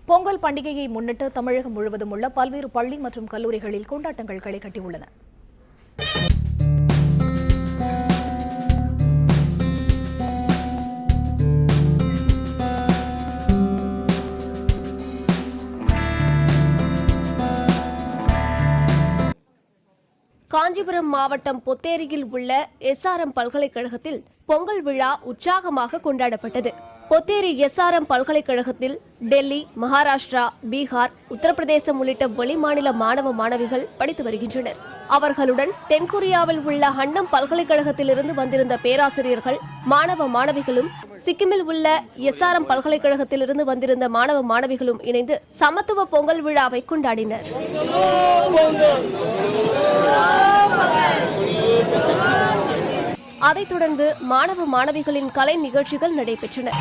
பொங்கல் பண்டிகையை முன்னிட்டு தமிழகம் முழுவதும் உள்ள பல்வேறு பள்ளி மற்றும் கல்லூரிகளில் கொண்டாட்டங்கள் களை கட்டியுள்ளன. காஞ்சிபுரம் மாவட்டம் பொத்தேரியில் உள்ள எஸ்ஆர்எம் பல்கலைக்கழகத்தில் பொங்கல் விழா உற்சாகமாக கொண்டாடப்பட்டது. பொத்தேரி எஸ்ஆர்எம் பல்கலைக்கழகத்தில் டெல்லி, மகாராஷ்டிரா, பீகார், உத்தரப்பிரதேசம் உள்ளிட்ட வெளிமாநில மாணவ மாணவிகள் படித்து வருகின்றனர். அவர்களுடன் தென்கொரியாவில் உள்ள ஹண்டம் பல்கலைக்கழகத்திலிருந்து வந்திருந்த பேராசிரியர்கள், மாணவ மாணவிகளும், சிக்கிமில் உள்ள எஸ்ஆர்எம் பல்கலைக்கழகத்திலிருந்து வந்திருந்த மாணவ மாணவிகளும் இணைந்து சமத்துவ பொங்கல் விழாவை கொண்டாடினர். அதைத் தொடர்ந்து மாணவ மாணவிகளின் கலை நிகழ்ச்சிகள் நடைபெற்றன.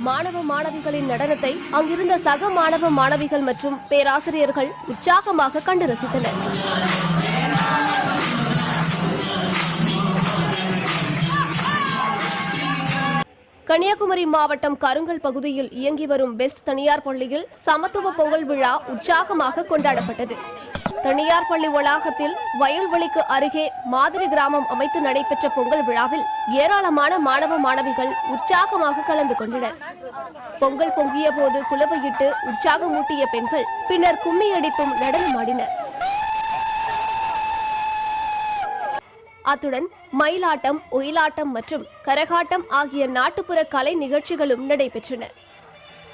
மாணவ மாணவிகளின் நடனத்தை அங்கிருந்த சக மாணவ மாணவிகள் மற்றும் பேராசிரியர்கள் உற்சாகமாக கண்டு ரசித்தனர். கன்னியாகுமரி மாவட்டம் கருங்கல் பகுதியில் இயங்கி வரும் பெஸ்ட் தனியார் பள்ளியில் சமத்துவ பொங்கல் விழா உற்சாகமாக கொண்டாடப்பட்டது. தனியார் பள்ளி வளாகத்தில் வயல்வெளிக்கு அருகே மாதிரி கிராமம் அமைத்து நடைபெற்ற பொங்கல் விழாவில் ஏராளமான மாணவ மாணவிகள் உற்சாகமாக கலந்து கொண்டனர். பொங்கல் பொங்கிய போது குலவையிட்டு உற்சாகமூட்டிய பெண்கள் பின்னர் கும்மியடித்தும் நடனமாடினர். அத்துடன் மயிலாட்டம், ஒயிலாட்டம் மற்றும் கரகாட்டம் ஆகிய நாட்டுப்புற கலை நிகழ்ச்சிகளும் நடைபெற்றன.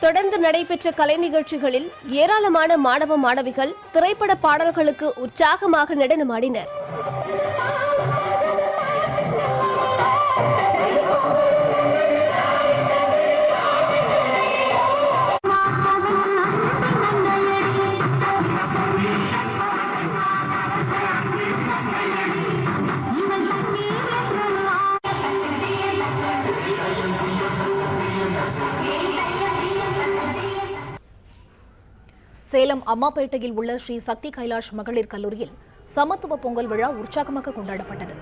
தொடர்ந்து நடைபெற்ற கலை நிகழ்ச்சிகளில் ஏராளமான மாணவ மாணவிகள் திரைப்பட பாடல்களுக்கு உற்சாகமாக நடனமாடினர். சேலம் அம்மாப்பேட்டையில் உள்ள ஸ்ரீ சக்தி கைலாஷ் மகளிர் கல்லூரியில் சமத்துவ பொங்கல் விழா உற்சாகமாக கொண்டாடப்பட்டது.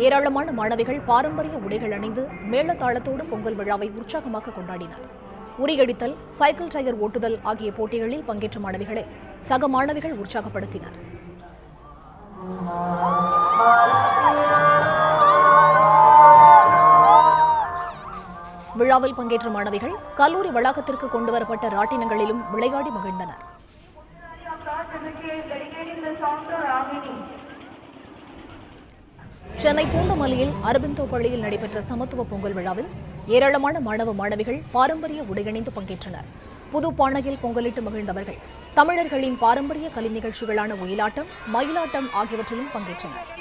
ஏராளமான மாணவிகள் பாரம்பரிய உடைகள் அணிந்து மேளதாளத்தோடு பொங்கல் விழாவை உற்சாகமாக கொண்டாடினர். உரியடித்தல், சைக்கிள் டயர் ஓட்டுதல் ஆகிய போட்டிகளில் பங்கேற்ற மாணவிகளை சக மாணவிகள் உற்சாகப்படுத்தினர். விழாவில் பங்கேற்ற மாணவிகள் கல்லூரி வளாகத்திற்கு கொண்டுவரப்பட்ட ராட்டினங்களிலும் விளையாடி மகிழ்ந்தனர். சென்னை பூந்தமல்லியில் அரபிந்தோ பள்ளியில் நடைபெற்ற சமத்துவ பொங்கல் விழாவில் ஏராளமான மாணவ மாணவிகள் பாரம்பரிய உடையணிந்து பங்கேற்றனர். புது பானையில் பொங்கலிட்டு மகிழ்ந்தவர்கள் தமிழர்களின் பாரம்பரிய கலை நிகழ்ச்சிகளான ஒயிலாட்டம், மயிலாட்டம் ஆகியவற்றிலும் பங்கேற்றனர்.